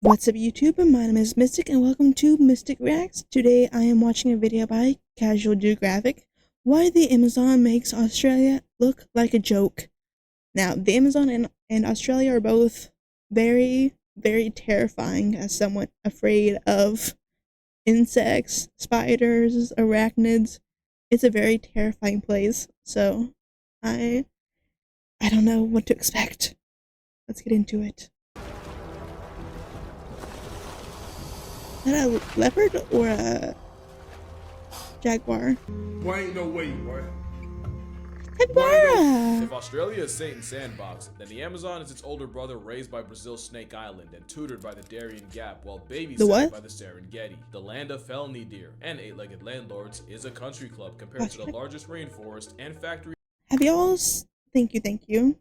What's up YouTube? My name is Mistic and welcome to Mistic Reacts. Today I am watching a video by Casual Geographic, Why the Amazon Makes Australia Look Like a Joke. Now, the Amazon and Australia are both very, very terrifying as someone afraid of insects, spiders, arachnids. It's a very terrifying place, so I don't know what to expect. Let's get into it. Is that a leopard or a jaguar? Boy, ain't no way, boy. Jaguar! If Australia is Satan's sandbox, then the Amazon is its older brother raised by Brazil's Snake Island and tutored by the Darien Gap while babysat by the Serengeti. The land of felony deer and eight-legged landlords is a country club compared to the largest rainforest and factory. Have y'all, thank you.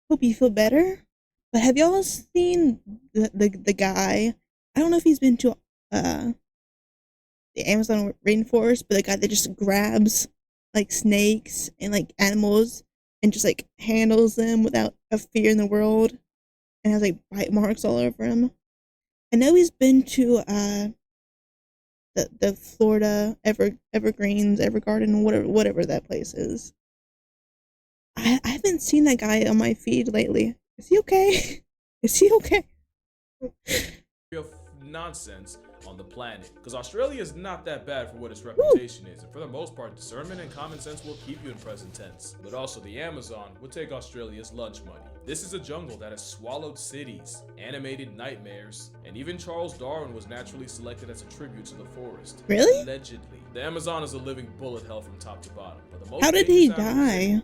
Hope you feel better. But have y'all seen the guy? I don't know if he's been to the Amazon rainforest, but the guy that just grabs like snakes and like animals and just like handles them without a fear in the world and has like bite marks all over him. I know he's been to the Florida Evergreens, Evergarden, whatever that place is. I haven't seen that guy on my feed lately. Is he okay? Is he okay? Nonsense on the planet, because Australia is not that bad for what its reputation is, and for the most part discernment and common sense will keep you in present tense. But also the Amazon would take Australia's lunch money. This is a jungle that has swallowed cities, animated nightmares, and even Charles Darwin was naturally selected as a tribute to the forest. Really? Allegedly. The Amazon is a living bullet hell from top to bottom, but the most How did he die?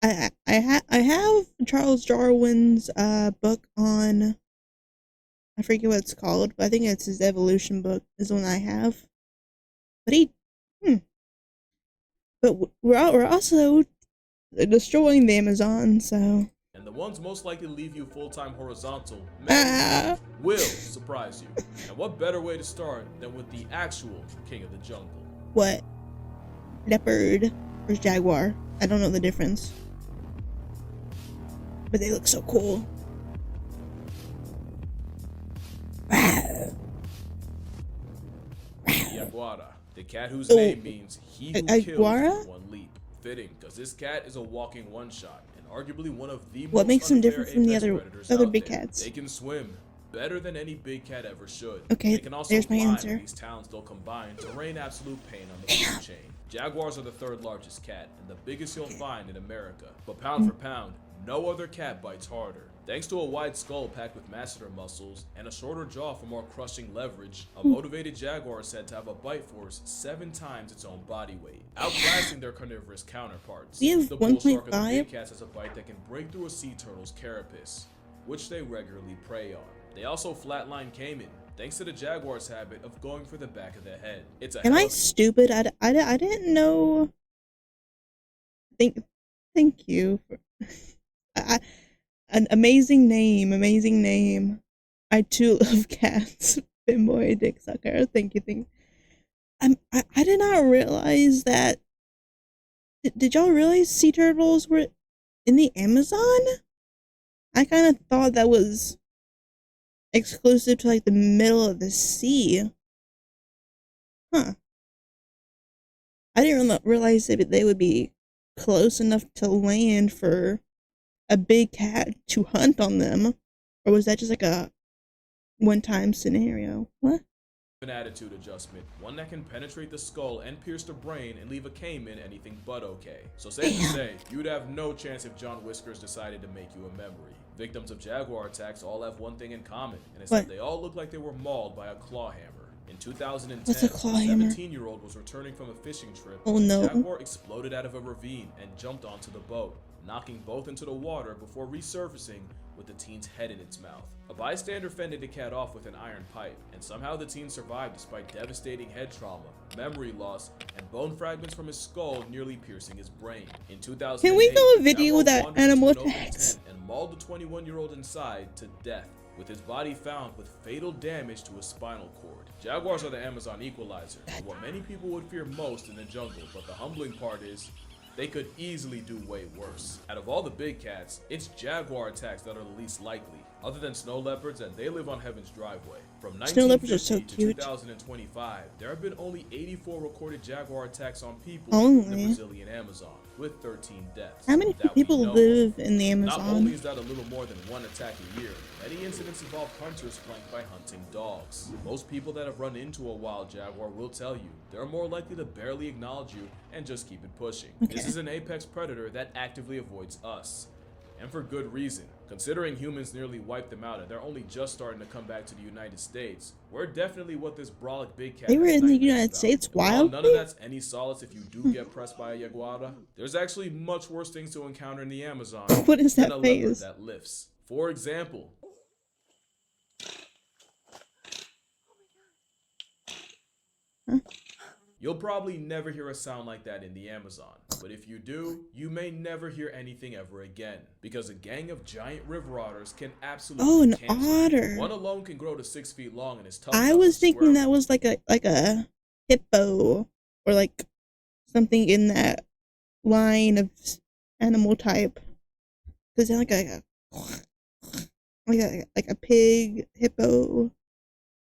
I have Charles Darwin's book on, I forget what it's called, but I think it's his evolution book is the one I have. But but we're also destroying the Amazon, so. And the ones most likely to leave you full-time horizontal will surprise you. And what better way to start than with the actual king of the jungle? What? Leopard or jaguar? I don't know the difference. But they look so cool. Jaguara, the cat whose name means he who kills in one leap. Fitting, because this cat is a walking one-shot and arguably one of the what makes them different from the other big cats? They can swim better than any big cat ever should. Okay, they can also there's my answer. These towns they'll combine to rain absolute pain on the food chain. Jaguars are the third largest cat and the biggest you'll find in America. But pound for pound, no other cat bites harder. Thanks to a wide skull packed with masseter muscles and a shorter jaw for more crushing leverage, a motivated jaguar is said to have a bite force 7 times its own body weight, outclassing their carnivorous counterparts. We have the bull shark of the 1.5. big cats has a bite that can break through a sea turtle's carapace, which they regularly prey on. They also flatline caiman, thanks to the jaguar's habit of going for the back of the head. It's a Am I stupid? I didn't know. Thank you for an amazing name. I too love cats. Finboy dick sucker. Thank you. I did not realize that. Did y'all realize sea turtles were in the Amazon? I kind of thought that was exclusive to like the middle of the sea. Huh. I didn't realize that they would be close enough to land for a big cat to hunt on them. Or was that just like a one-time scenario? What? An attitude adjustment, one that can penetrate the skull and pierce the brain and leave a caiman anything but okay. So safe to say, you'd have no chance if John Whiskers decided to make you a memory. Victims of jaguar attacks all have one thing in common, and it's that they all look like they were mauled by a claw hammer. In 2010, a 17-year-old was returning from a fishing trip when a jaguar exploded out of a ravine and jumped onto the boat, knocking both into the water before resurfacing with the teen's head in its mouth. A bystander fended the cat off with an iron pipe, and somehow the teen survived despite devastating head trauma, memory loss, and bone fragments from his skull nearly piercing his brain. In 2008, can we go a video with that animal attacks? And mauled the 21-year-old inside to death, with his body found with fatal damage to his spinal cord. Jaguars are the Amazon equalizer, what many people would fear most in the jungle, but the humbling part is, they could easily do way worse. Out of all the big cats, it's jaguar attacks that are the least likely. Other than snow leopards, and they live on Heaven's driveway. From Snow leopards are 1950 so to cute. 2025, there have been only 84 recorded jaguar attacks on people in the Only. Brazilian Amazon, with 13 deaths. How many that we people know live of. in the Not only Amazon? is that a little more than one attack a year, many incidents involve hunters flanked by hunting dogs. Most people that have run into a wild jaguar will tell you they're more likely to barely acknowledge you and just keep it pushing. This Okay. is an apex predator that actively avoids us. And for good reason. Considering humans nearly wiped them out and they're only just starting to come back to the United States, we're definitely what this brolic big cat They were has in the nightmares United about. States And while none of wildly? that's any solace if you do get pressed by a jaguar, there's actually much worse things to encounter in the Amazon What is than that a leopard face? that lifts. For example, Huh? you'll probably never hear a sound like that in the Amazon, but if you do, you may never hear anything ever again, because a gang of giant river otters can absolutely Oh, an cancel you. otter. One alone can grow to 6 feet long and is tough I enough was to thinking square that was like a hippo or like something in that line of animal type. Cause they're like a pig hippo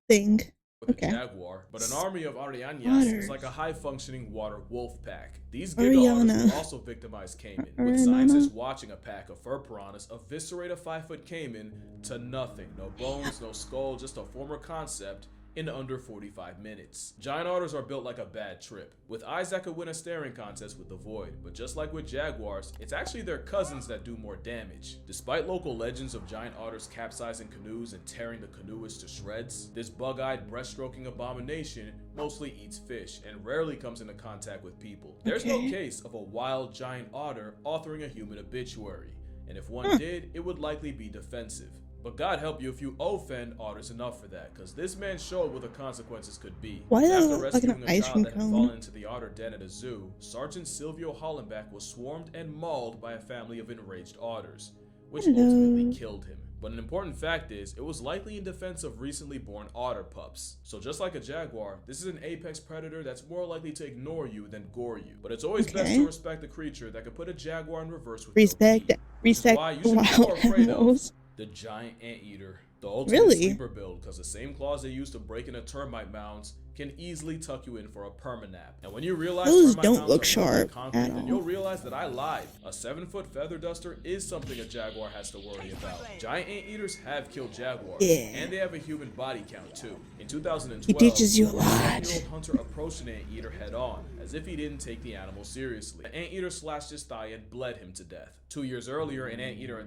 thing. with Okay. a jaguar, but an army of Arianas Otters. is like a high-functioning water wolf pack. These giga otters Ariana. will also victimize caiman, with Ariana. scientists watching a pack of fur piranhas eviscerate a 5-foot caiman to nothing. No bones, no skull, just a former concept in under 45 minutes. Giant otters are built like a bad trip, with eyes that could win a staring contest with the void, but just like with jaguars, it's actually their cousins that do more damage. Despite local legends of giant otters capsizing canoes and tearing the canoeists to shreds, this bug-eyed breaststroking abomination mostly eats fish and rarely comes into contact with people. There's no Okay. case of a wild giant otter authoring a human obituary, and if one did, it would likely be defensive. But God help you if you offend otters enough for that, because this man showed what the consequences could be. Why does that After look like an rescuing a ice child cream that had cone? fallen into the otter den at a zoo, Sergeant Silvio Hollenbach was swarmed and mauled by a family of enraged otters, which Hello. ultimately killed him. But an important fact is, it was likely in defense of recently born otter pups. So just like a jaguar, this is an apex predator that's more likely to ignore you than gore you. But it's always best Okay. to respect a creature that could put a jaguar in reverse with Respect no key, which is respect why you should be wild more afraid of animals. the giant anteater. The ultimate Really? sleeper build, because the same claws they use to break into termite mounds can easily tuck you in for a permanap. And when you realize Those termite don't mounds look are built sharp of concrete, at then all. you'll realize that I lied. A 7-foot feather duster is something a jaguar has to worry about. Giant anteaters have killed jaguars, Yeah. and they have a human body count too. In 2012, It teaches you a lot. 7-year-old hunter approached an anteater head on, as if he didn't take the animal seriously. The anteater slashed his thigh and bled him to death. 2 years earlier, an anteater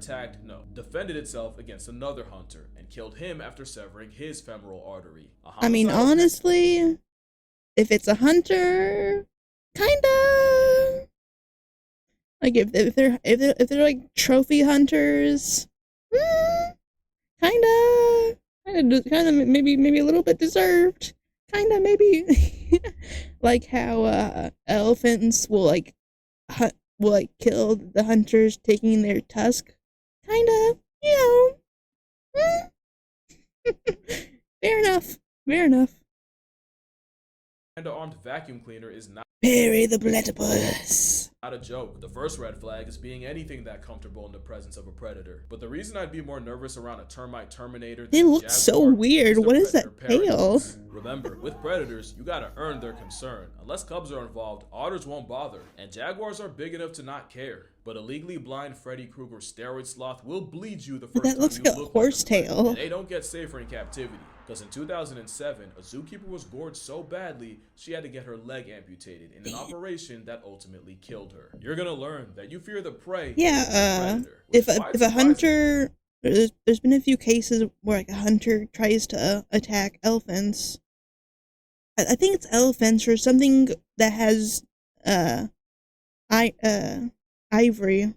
defended itself against another hunter and killed him after severing his femoral artery. A I mean, homicidal- honestly, if it's a hunter, kinda like if they're like trophy hunters, kinda maybe a little bit deserved. Kinda maybe like how elephants will kill the hunters taking their tusk. Kinda, you know. Fair enough. Fair enough. and an armed vacuum cleaner is not Bury the platypus. a joke. The first red flag is being anything that comfortable in the presence of a predator. But the reason I'd be more nervous around a termite terminator They than a look jaguar so weird. the What is that predator tail? paradox. Remember, with predators, you gotta earn their concern. Unless cubs are involved, otters won't bother, and jaguars are big enough to not care. But a legally blind Freddy Krueger steroid sloth will bleed you the first That time looks you like a look horse at them. tail. And they don't get safer in captivity. Because in 2007, a zookeeper was gored so badly, she had to get her leg amputated in an operation that ultimately killed her. You're gonna learn that you fear the prey more than the Yeah, predator, which if is a why if it's a surprising. hunter, there's been a few cases where like a hunter tries to attack elephants. I think it's elephants or something that has I ivory.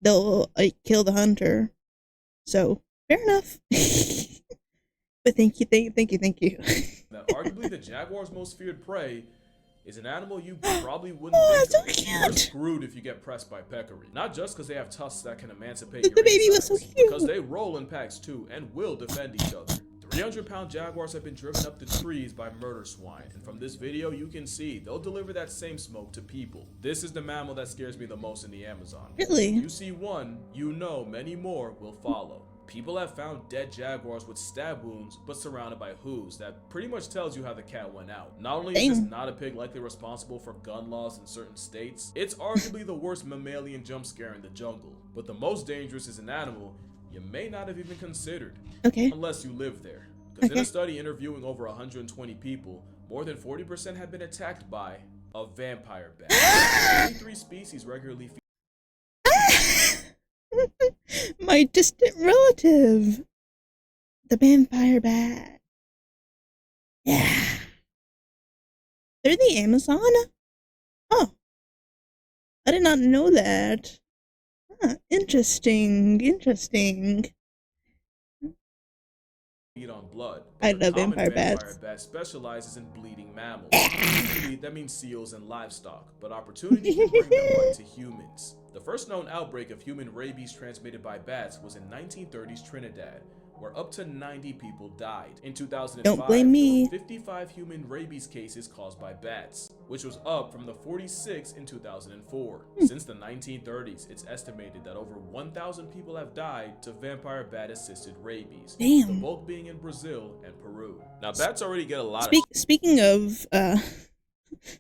They'll like kill the hunter. So fair enough. But thank you. that arguably the jaguar's most feared prey is an animal you probably wouldn't Oh, think so of. cute. You're screwed if you get pressed by peccary. Not just because they have tusks that can emancipate The your baby was so insides, because cute. they roll in packs too and will defend each other. 300-pound jaguars have been driven up the trees by murder swine, and from this video you can see they'll deliver that same smoke to people. This is the mammal that scares me the most in the Amazon. Really? If you see one, you know many more will follow. People have found dead jaguars with stab wounds, but surrounded by hooves. That pretty much tells you how the cat went out. Not only is this Damn. not a pig likely responsible for gun laws in certain states, it's arguably the worst mammalian jump scare in the jungle. But the most dangerous is an animal you may not have even considered. Okay. Unless you live there. Because in Okay. a study interviewing over 120 people, more than 40% had been attacked by a vampire bat. Only 3 species regularly My distant relative, the vampire bat. Yeah. They're the Amazon? Oh, I did not know that. Huh, interesting, interesting. feed on blood, I but the love common vampire vampire bats. bat specializes in bleeding mammals. Usually that means seals and livestock, but opportunity can bring them right to humans. The first known outbreak of human rabies transmitted by bats was in 1930s Trinidad, where up to 90 people died. In 2005, Don't blame me. there were 55 human rabies cases caused by bats, which was up from the 46 in 2004. Since the 1930s, it's estimated that over 1,000 people have died to vampire bat-assisted rabies, the Damn. bulk being in Brazil and Peru. Now, bats already get a lot of Speaking of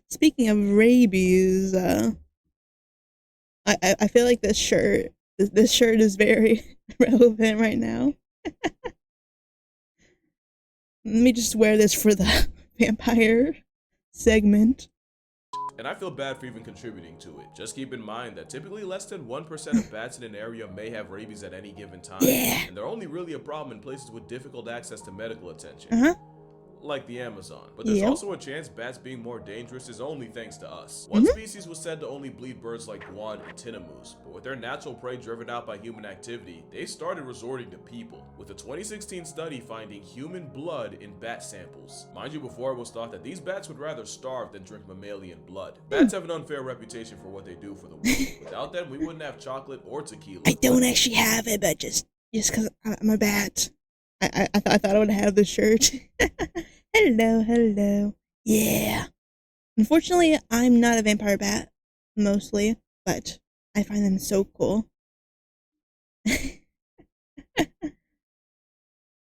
speaking of rabies, I feel like this shirt is very relevant right now. Let me just wear this for the vampire segment. and I feel bad for even contributing to it. Just keep in mind that typically less than 1% of bats in an area may have rabies at any given time, Yeah. and they're only really a problem in places with difficult access to medical attention. Uh-huh. Like the Amazon. But there's Yep. also a chance bats being more dangerous is only thanks to us. One species was said to only bleed birds like guan and tinamous, but with their natural prey driven out by human activity, they started resorting to people, with a 2016 study finding human blood in bat samples. Mind you, before it was thought that these bats would rather starve than drink mammalian blood. Bats have an unfair reputation for what they do for the world. Without them, we wouldn't have chocolate or tequila. I don't actually have it, but just because I'm a bat. I thought I would have the shirt. Hello. Yeah. Unfortunately, I'm not a vampire bat, mostly, but I find them so cool.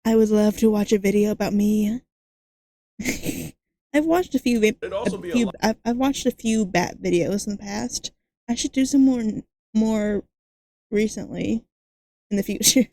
I would love to watch a video about me. I've watched a few. I've watched a few bat videos in the past. I should do some more recently in the future.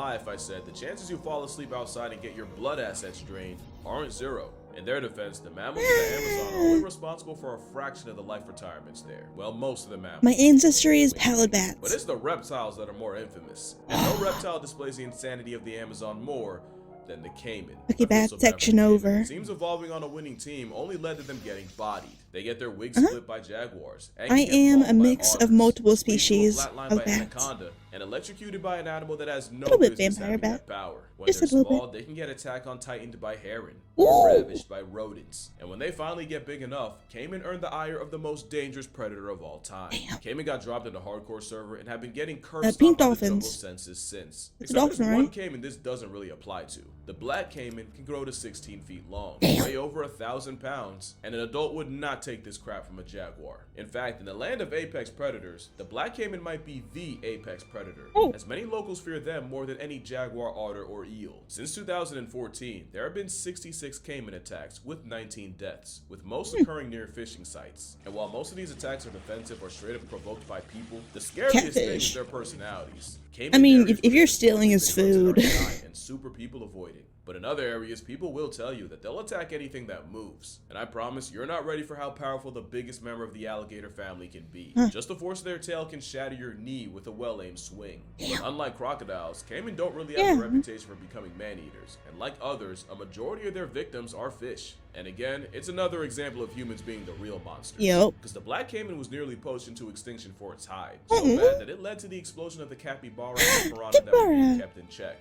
If I said the chances you fall asleep outside and get your blood assets drained aren't zero. In their defense, the mammals of the Amazon are only responsible for a fraction of the life retirements there. Well, most of the mammals. My ancestry is pallid bats. But it's the reptiles that are more infamous. And no reptile displays the insanity of the Amazon more than the caiman. Okay, bat section over. It seems evolving on a winning team only led to them getting bodied. They get their wigs split by jaguars. I am a mix of multiple species of bats. Anaconda, and electrocuted by an animal that has no Little bit business vampire having bat. that power. When Just they're a little small, they can get attacked on tightened by heron, Ooh. or ravished by rodents. And when they finally get big enough, caiman earned the ire of the most dangerous predator of all time. Damn. Caiman got dropped in a hardcore server and have been getting cursed pink off by the jungle dolphins. census since. It's Except a there's dolphin, one right? caiman this doesn't really apply to. The black caiman can grow to 16 feet long, Damn. weigh over 1,000 pounds, and an adult would not take this crap from a jaguar. In fact, in the land of apex predators, the black caiman might be the apex predator, Oh. as many locals fear them more than any jaguar, otter, or eel. Since 2014, there have been 66 caiman attacks with 19 deaths, with most occurring near fishing sites. And while most of these attacks are defensive or straight up provoked by people, the scariest thing is Catfish. their personalities. I mean, Caiman if you're stealing his food. and super people avoid it. But in other areas, people will tell you that they'll attack anything that moves. And I promise you're not ready for how powerful the biggest member of the alligator family can be. Just the force of their tail can shatter your knee with a well-aimed swing. But unlike crocodiles, caiman don't really have a reputation for becoming man-eaters. And like others, a majority of their victims are fish. And again, it's another example of humans being the real monsters. Yep. Because the black caiman was nearly poached into extinction for its hide. So bad that it led to the explosion of the capybara and piranha that were being kept in check,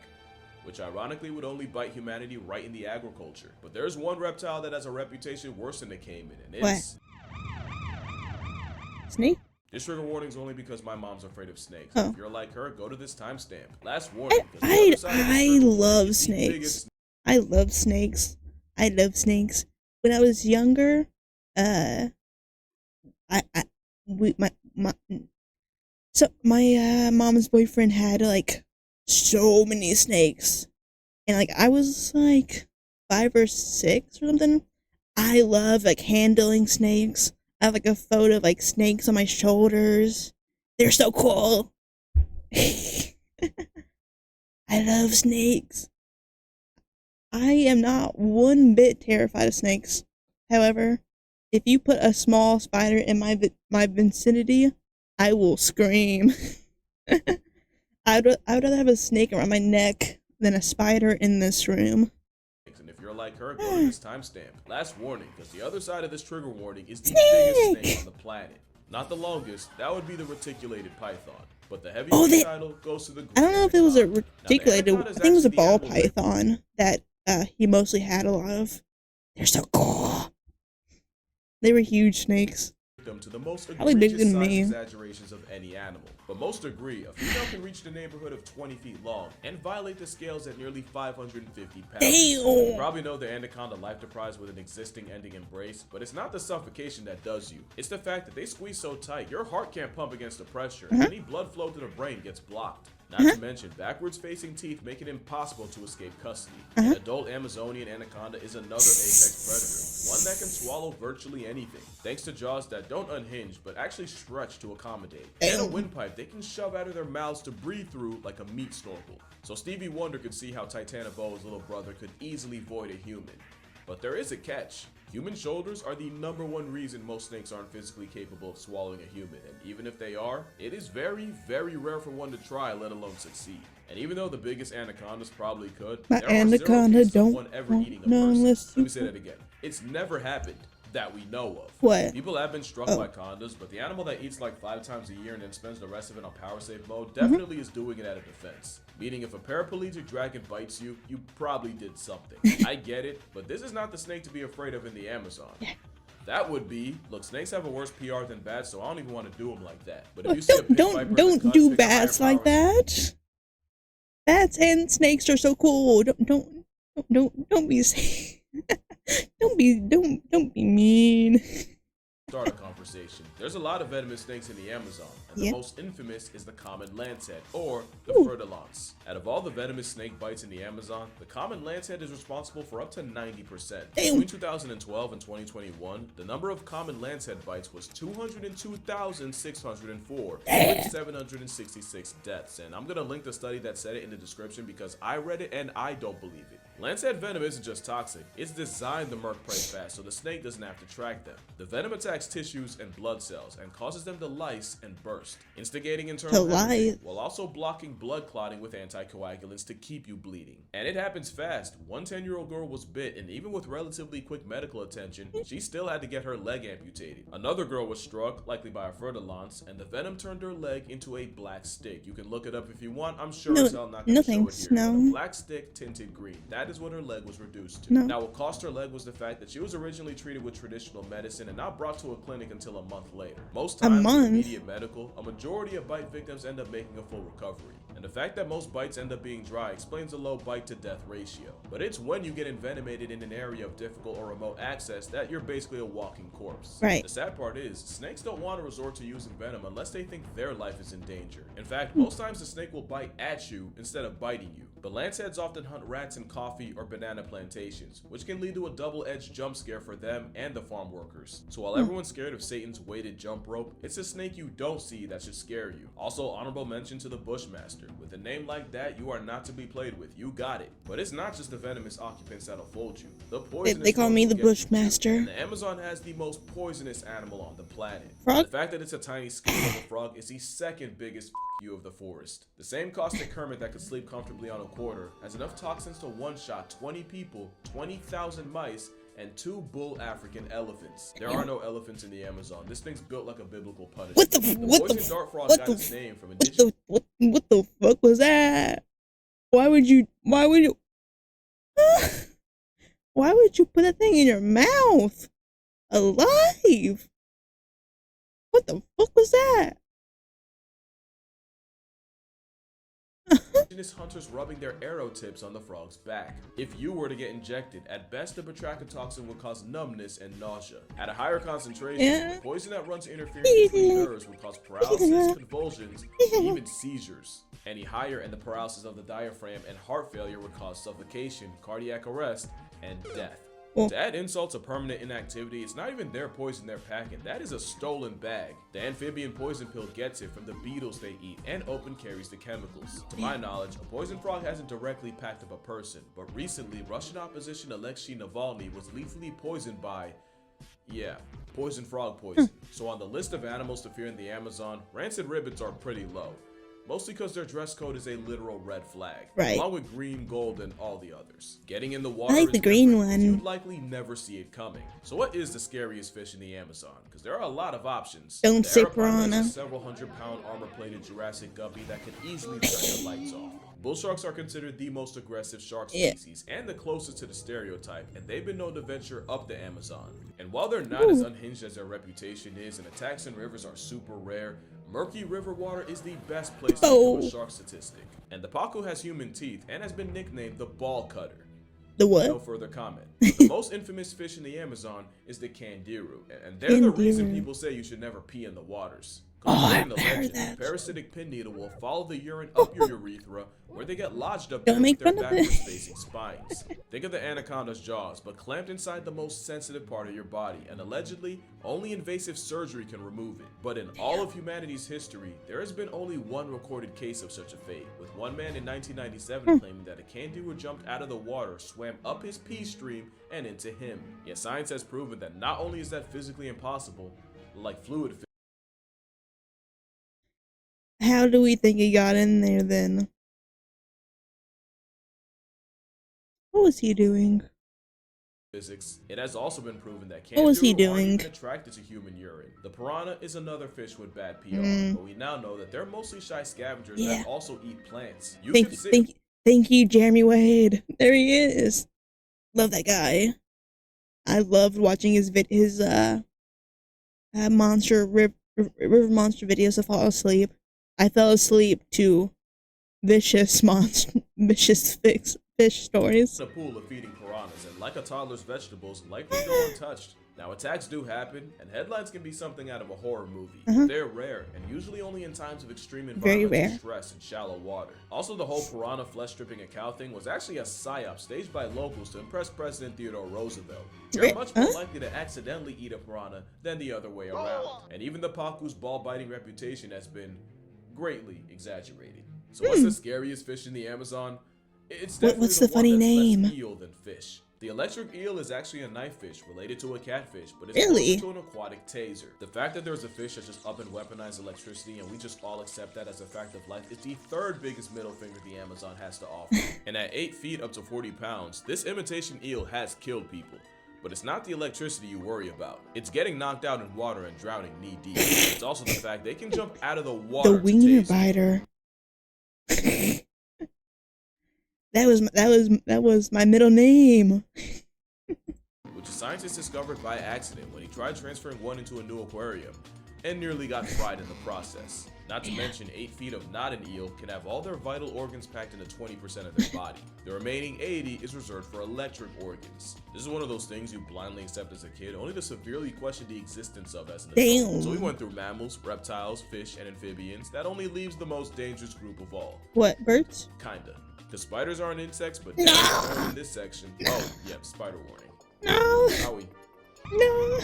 which ironically would only bite humanity right in the agriculture. But there's one reptile that has a reputation worse than the caiman, and it's... Snake? This trigger warning's only because my mom's afraid of snakes. Oh. If you're like her, go to this timestamp. Last warning. 'cause the I other side of this trigger warning love is the snakes. biggest I love snakes. I love snakes. When I was younger, I we my So my mom's boyfriend had like so many snakes, and like I was like 5 or 6 or something. I love like handling snakes. I have like a photo of like snakes on my shoulders. They're so cool. I love snakes. I am not one bit terrified of snakes. However, if you put a small spider in my vicinity, I will scream. I'd rather have a snake around my neck than a spider in this room. And if you're like her, go to this timestamp. Last warning, because the other side of this trigger warning is the Snake! biggest snake on the planet. Not the longest, that would be the reticulated python. But the heavyweight Oh, title goes to the I don't know if it was a anaconda. Now, the reticulated. anaconda I is think it was a actually the ball animal that python that he mostly had a lot of. They're so cool. They were huge snakes. them to the most Probably bigger egregious than size me. exaggerations of any animal. But most agree, a female can reach the neighborhood of 20 feet long and violate the scales at nearly 550 pounds. You Damn. probably know the anaconda life deprives with an existing ending embrace, but it's not the suffocation that does you. It's the fact that they squeeze so tight, your heart can't pump against the pressure, and any blood flow to the brain gets blocked. Not to mention, backwards facing teeth make it impossible to escape custody. An adult Amazonian anaconda is another apex predator, one that can swallow virtually anything, thanks to jaws that don't unhinge but actually stretch to accommodate. And a windpipe they can shove out of their mouths to breathe through like a meat snorkel. So Stevie Wonder could see how Titanoboa's little brother could easily void a human. But there is a catch. Human shoulders are the #1 reason most snakes aren't physically capable of swallowing a human, and even if they are, it is very, very rare for one to try, let alone succeed. And even though the biggest anacondas probably could, My there are 0 anaconda cases of don't one ever want eating a none person. unless Let me say that again. It's never happened that we know of. What? People have been struck Oh. by condas, but the animal that eats like 5 times a year and then spends the rest of it on power save mode definitely is doing it out of defense. Meaning if a paraplegic dragon bites you, you probably did something. I get it, but this is not the snake to be afraid of in the Amazon. That would be, look, snakes have a worse PR than bats, so I don't even want to do them like that. But if you see a pit viper in the Don't cut, do pick a higher bats like power- that. Bats and snakes are so cool. Don't be don't be mean. Start a conversation. There's a lot of venomous snakes in the Amazon, and the Yeah. most infamous is the common lancehead, or the Ooh. furtilance. Out of all the venomous snake bites in the Amazon, the common lancehead is responsible for up to 90%. Damn. Between 2012 and 2021, the number of common lancehead bites was 202,604, with 766 deaths. And I'm gonna link the study that said it in the description because I read it and I don't believe it. Lancehead venom isn't just toxic, it's designed to murk prey fast so the snake doesn't have to track them. The venom attacks tissues and blood cells and causes them to lyse and burst, instigating internal To hemorrhaging lyse. while also blocking blood clotting with anticoagulants to keep you bleeding. And it happens fast. One 10-year-old girl was bit, and even with relatively quick medical attention, she still had to get her leg amputated. Another girl was struck, likely by a furtilance, and the venom turned her leg into a black stick. You can look it up if you want. I'm sure No- as hell not no gonna show thanks, it here. no. But a black stick tinted green. That is what her leg was reduced to. No. Now, what caused her leg was the fact that she was originally treated with traditional medicine and not brought to a clinic until a month later. Most A times, with month? immediate medical, a majority of bite victims end up making a full recovery. And the fact that most bites end up being dry explains the low bite to death ratio. But it's when you get envenomated in an area of difficult or remote access that you're basically a walking corpse. Right. The sad part is, snakes don't want to resort to using venom unless they think their life is in danger. In fact, most times the snake will bite at you instead of biting you. But lanceheads often hunt rats in coffee or banana plantations, which can lead to a double-edged jump scare for them and the farm workers. So while everyone's scared of Satan's weighted jump rope, it's a snake you don't see that should scare you. Also, honorable mention to the Bushmaster. With a name like that, you are not to be played with. You got it. But it's not just the venomous occupants that'll fold you. The poisonous They call ones me will the get you too. Bushmaster. And the Amazon has the most poisonous animal on the planet. Frog? The fact that it's a tiny skin level frog is the second biggest you of the forest. The same caustic hermit that could sleep comfortably on a quarter has enough toxins to one-shot 20 people, 20,000 mice, and 2 bull African elephants. There are no elephants in the Amazon. This thing's built like a biblical punishment. What the poison dart frog what got the its name from indigenous. what the fuck was that? Why would you why would you put that thing in your mouth? Alive? What the fuck was that? is hunters rubbing their arrow tips on the frog's back. If you were to get injected, at best the batrachotoxin would cause numbness and nausea. At a higher concentration, the poison that runs interference between nerves would cause paralysis, convulsions, and even seizures. Any higher and the paralysis of the diaphragm and heart failure would cause suffocation, cardiac arrest, and death. To add insult to permanent inactivity, it's not even their poison they're packing, that is a stolen bag. The amphibian poison pill gets it from the beetles they eat and open carries the chemicals. To my knowledge, a poison frog hasn't directly packed up a person, but recently Russian opposition Alexei Navalny was lethally poisoned by, poison frog poison. So on the list of animals to fear in the Amazon, rancid rabbits are pretty low. Mostly because their dress code is a literal red flag, along with green, gold, and all the others. Getting in the water I like the green one. You'd likely never see it coming. So what is the scariest fish in the Amazon? Because there are a lot of options. Don't say piranha. Is a several hundred-pound armor-plated Jurassic guppy that can easily turn the lights off. Bull sharks are considered the most aggressive shark species and the closest to the stereotype, and they've been known to venture up the Amazon. And while they're not as unhinged as their reputation is, and attacks in rivers are super rare, murky river water is the best place to do a shark statistic. And the pacu has human teeth and has been nicknamed the ball cutter. The what? No further comment. The most infamous fish in the Amazon is the candiru, and they're the reason people say you should never pee in the waters. According to legend, the parasitic pin needle will follow the urine up your urethra, where they get lodged up there with their backwards facing spines. Think of the anaconda's jaws, but clamped inside the most sensitive part of your body, and allegedly, only invasive surgery can remove it. But in all of humanity's history, there has been only one recorded case of such a fate, with one man in 1997 claiming that a candiru jumped out of the water, swam up his pee stream, and into him. Yet science has proven that not only is that physically impossible, like fluid. How do we think he got in there then? What was he doing? Physics, it has also been proven that what was he candiru doing? aren't even attracted to human urine. The piranha is another fish with bad PR, but we now know that they're mostly shy scavengers that also eat plants. Thank you, Jeremy Wade. There he is. Love that guy. I loved watching his monster river monster videos to fall asleep. I fell asleep to vicious fish stories. A pool of feeding piranhas, and like a toddler's vegetables, likely go untouched. Now, attacks do happen, and headlines can be something out of a horror movie. They're rare, and usually only in times of extreme environmental stress and shallow water. Also, the whole piranha flesh-stripping a cow thing was actually a psyop staged by locals to impress President Theodore Roosevelt. You're much more likely to accidentally eat a piranha than the other way around. And even the pacu's ball-biting reputation has been greatly exaggerated. So what's the scariest fish in the Amazon? It's definitely what's the funny name? Less eel than fish. The electric eel is actually a knife fish related to a catfish, but it's really to an aquatic taser. The fact that there's a fish that just up and weaponized electricity and we just all accept that as a fact of life is the third biggest middle finger the Amazon has to offer. And at 8 feet up to 40 pounds, this imitation eel has killed people. But it's not the electricity you worry about. It's getting knocked out in water and drowning knee deep. It's also the fact they can jump out of the water. The wiener biter. That was my middle name. Which a scientist discovered by accident when he tried transferring one into a new aquarium and nearly got fried in the process. Not to mention 8 feet of not an eel can have all their vital organs packed into 20% of their body. The remaining 80 is reserved for electric organs. This is one of those things you blindly accept as a kid, only to severely question the existence of as an adult. So we went through mammals, reptiles, fish, and amphibians. That only leaves the most dangerous group of all. What, birds? Kinda. The spiders aren't insects, but no! in this section. Oh, yep, spider warning. No! Howie. No!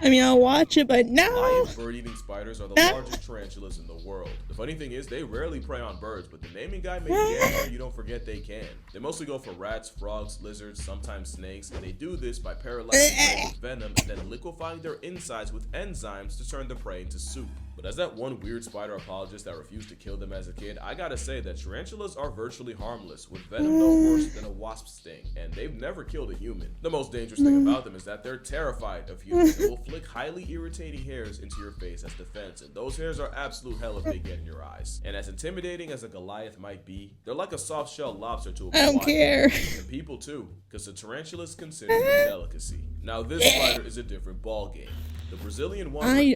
I mean, I'll watch it, but no! Lion bird-eating spiders are the largest tarantulas in the world. The funny thing is, they rarely prey on birds, but the naming guy made damn sure you don't forget they can. They mostly go for rats, frogs, lizards, sometimes snakes, and they do this by paralyzing prey with venom and then liquefying their insides with enzymes to turn the prey into soup. But as that one weird spider apologist that refused to kill them as a kid, I gotta say that tarantulas are virtually harmless, with venom no worse than a wasp sting, and they've never killed a human. The most dangerous thing about them is that they're terrified of humans and will flick highly irritating hairs into your face as defense, and those hairs are absolute hell if they get in your eyes. And as intimidating as a Goliath might be, they're like a soft-shelled lobster to a I don't care. And people too, because the tarantula is considered a delicacy. Now this spider is a different ballgame. The Brazilian one.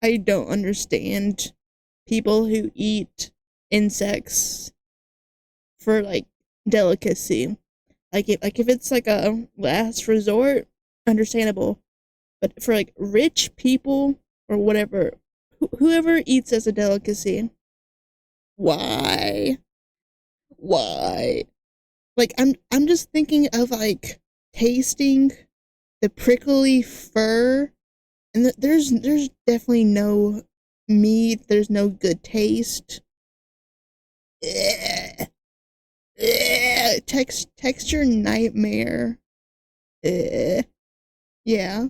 I don't understand people who eat insects for like delicacy. Like if it's like a last resort, understandable. But for like rich people or whatever, whoever eats as a delicacy, why? Why? Like I'm just thinking of like tasting the prickly fur, and there's definitely no meat. There's no good taste. Ugh. Ugh. Texture nightmare. Ugh. Yeah.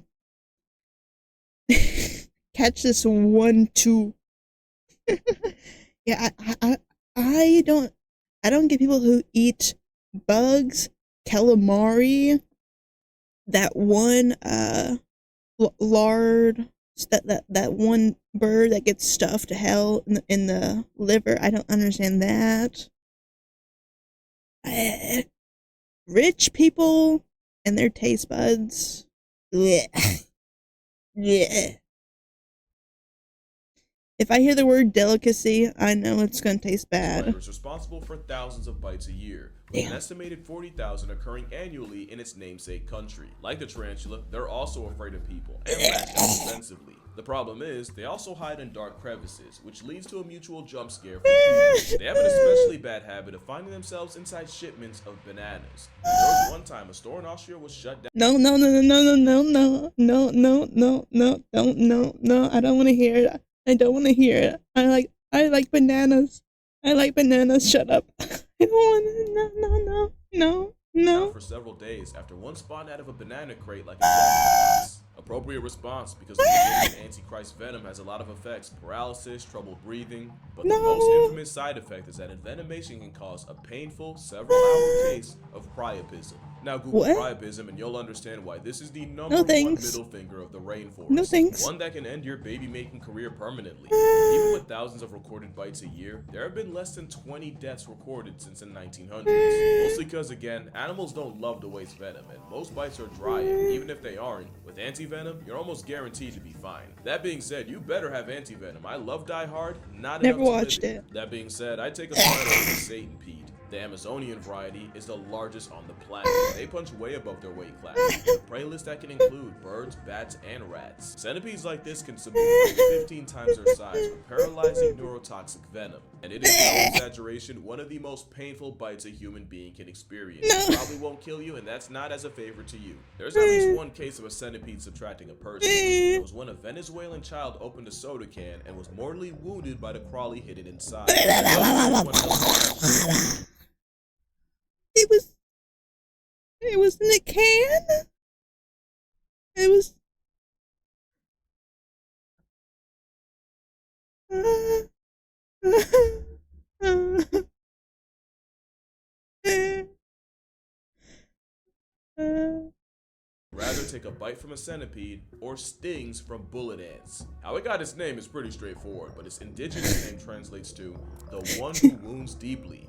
Catch this one too. Yeah, I don't get people who eat bugs, calamari, that one lard, that one bird that gets stuffed to hell in the liver. I don't understand that. Uh, Rich people and their taste buds. Blech. Yeah. If I hear the word delicacy, I know it's gonna taste bad. Spider is responsible for thousands of bites a year, with an Damn. estimated 40,000 occurring annually in its namesake country. Like the tarantula, they're also afraid of people and latch out defensively. The problem is, they also hide in dark crevices, which leads to a mutual jump scare for people. They have an especially bad habit of finding themselves inside shipments of bananas. There was one time a store in Austria was shut down. No, no, no, no, no, no, no, no, no, no, no, don't, no, no. I don't want to hear it. I don't want to hear it. I like bananas. I like bananas. Shut up. I don't want to. No, no, no, no, no. For several days after one spawned out of a banana crate like a jack-in-the-box. Appropriate response because the Brazilian Antichrist venom has a lot of effects: paralysis, trouble breathing. But the most infamous side effect is that envenomation can cause a painful, several-hour case of priapism. Now Google priapism and you'll understand why this is the number one middle finger of the rainforest. No thanks. One that can end your baby-making career permanently. Even with thousands of recorded bites a year, there have been less than 20 deaths recorded since the 1900s. Mostly because, again, animals don't love to waste venom, and most bites are dry, and even if they aren't, with anti-venom, you're almost guaranteed to be fine. That being said, you better have anti-venom. I love Die Hard, not Never enough to watched live it. That being said, I take a spider over Satan-pede. The Amazonian variety is the largest on the planet. They punch way above their weight class. A prey list that can include birds, bats, and rats. Centipedes like this can subdue 15 times their size with paralyzing neurotoxic venom. And it is no exaggeration, one of the most painful bites a human being can experience. It probably won't kill you, and that's not as a favor to you. There's at least one case of a centipede subtracting a person. It was when a Venezuelan child opened a soda can and was mortally wounded by the crawly hidden inside. It was in a can? It was... Rather take a bite from a centipede or stings from bullet ants. How it got its name is pretty straightforward, but its indigenous name translates to the one who wounds deeply.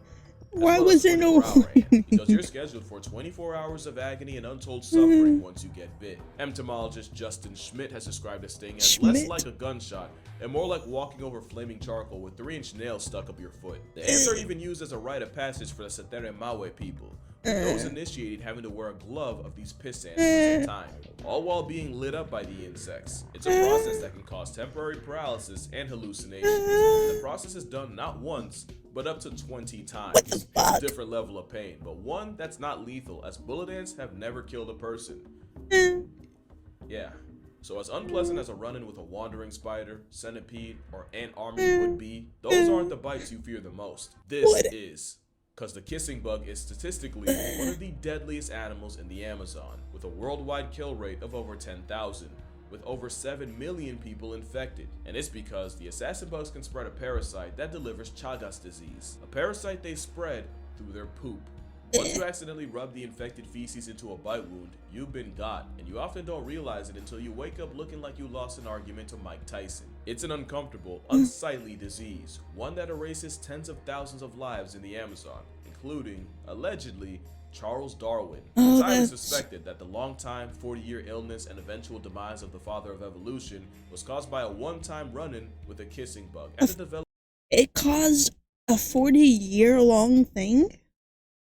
Why was there no Because you're scheduled for 24 hours of agony and untold suffering once you get bit. Entomologist Justin Schmidt has described a sting as less like a gunshot and more like walking over flaming charcoal with 3-inch nails stuck up your foot. The ants are even used as a rite of passage for the Setere Mawe people, with those initiated having to wear a glove of these piss ants for some time, all while being lit up by the insects. It's a process that can cause temporary paralysis and hallucinations. The process is done not once, but up to 20 times. It's a different level of pain, but one that's not lethal, as bullet ants have never killed a person. Yeah. So as unpleasant as a run-in with a wandering spider, centipede, or ant army would be, those aren't the bites you fear the most. This is. Because the kissing bug is statistically one of the deadliest animals in the Amazon, with a worldwide kill rate of over 10,000. With over 7 million people infected. And it's because the assassin bugs can spread a parasite that delivers Chagas disease, a parasite they spread through their poop. Once you accidentally rub the infected feces into a bite wound, you've been got, and you often don't realize it until you wake up looking like you lost an argument to Mike Tyson. It's an uncomfortable, unsightly disease, one that erases tens of thousands of lives in the Amazon, including, allegedly, Charles Darwin. It's highly suspected that the long-time 40-year illness and eventual demise of the father of evolution was caused by a one-time run-in with a kissing bug. And it caused A 40-year long thing?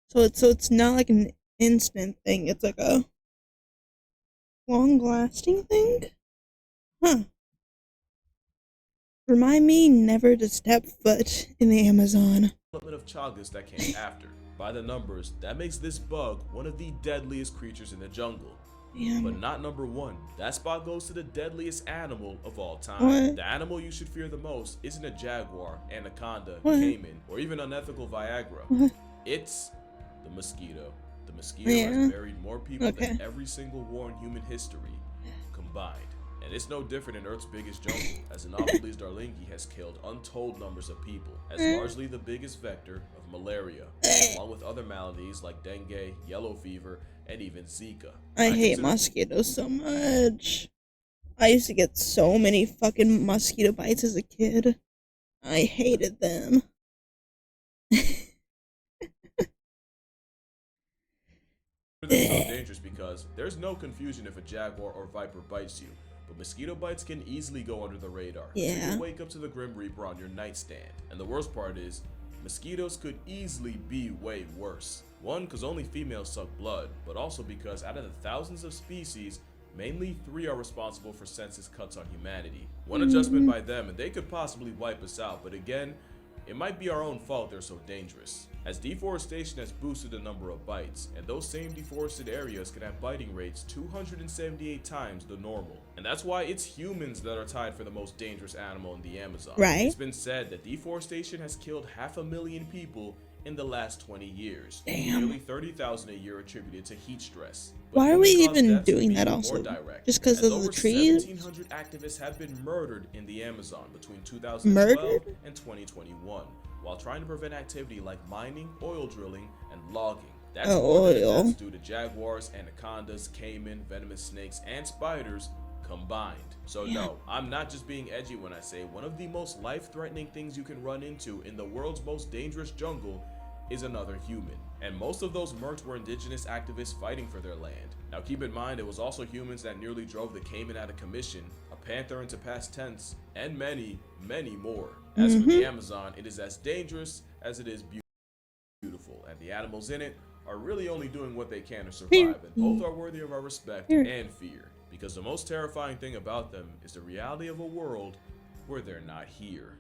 So it's not like an instant thing. It's like a long lasting thing? Huh. Remind me never to step foot in the Amazon. Development of Chagas that came after. By the numbers, that makes this bug one of the deadliest creatures in the jungle. But Damn. not number one. That spot goes to the deadliest animal of all time. What? The animal you should fear the most isn't a jaguar, anaconda, What? caiman, or even unethical Viagra. What? It's the mosquito. The mosquito Yeah. has buried more people Okay. than every single war in human history combined. And it's no different in Earth's biggest jungle, as Anopheles darlingi has killed untold numbers of people, as largely the biggest vector of malaria, along with other maladies like dengue, yellow fever, and even Zika. I hate consider- mosquitoes so much. I used to get so many fucking mosquito bites as a kid. I hated them. They're so dangerous because there's no confusion if a jaguar or viper bites you, but mosquito bites can easily go under the radar. So Yeah. you wake up to the Grim Reaper on your nightstand. And the worst part is, mosquitoes could easily be way worse. One, because only females suck blood, but also because out of the thousands of species, mainly 3 are responsible for census cuts on humanity. One adjustment by them and they could possibly wipe us out, but again, it might be our own fault they're so dangerous, as deforestation has boosted the number of bites, and those same deforested areas can have biting rates 278 times the normal. And that's why it's humans that are tied for the most dangerous animal in the Amazon. Right. It's been said that deforestation has killed 500,000 people in the last 20 years. Damn. Nearly 30,000 a year attributed to heat stress. Why are we human-caused even deaths could doing be that even also? more direct, Just 'cause as of the over trees? 1,700 activists have been murdered in the Amazon between 2012 Murdered? and 2021, while trying to prevent activity like mining, oil drilling, and logging. That's Oh, more than the oil. deaths due to jaguars, anacondas, caiman, venomous snakes, and spiders combined. So Yeah. no, I'm not just being edgy when I say one of the most life-threatening things you can run into in the world's most dangerous jungle is another human. And most of those murks were indigenous activists fighting for their land. Now keep in mind, it was also humans that nearly drove the caiman out of commission, a panther into past tense, and many, many more. As for the Amazon, it is as dangerous as it is beautiful, and the animals in it are really only doing what they can to survive, and both are worthy of our respect and fear, because the most terrifying thing about them is the reality of a world where they're not here.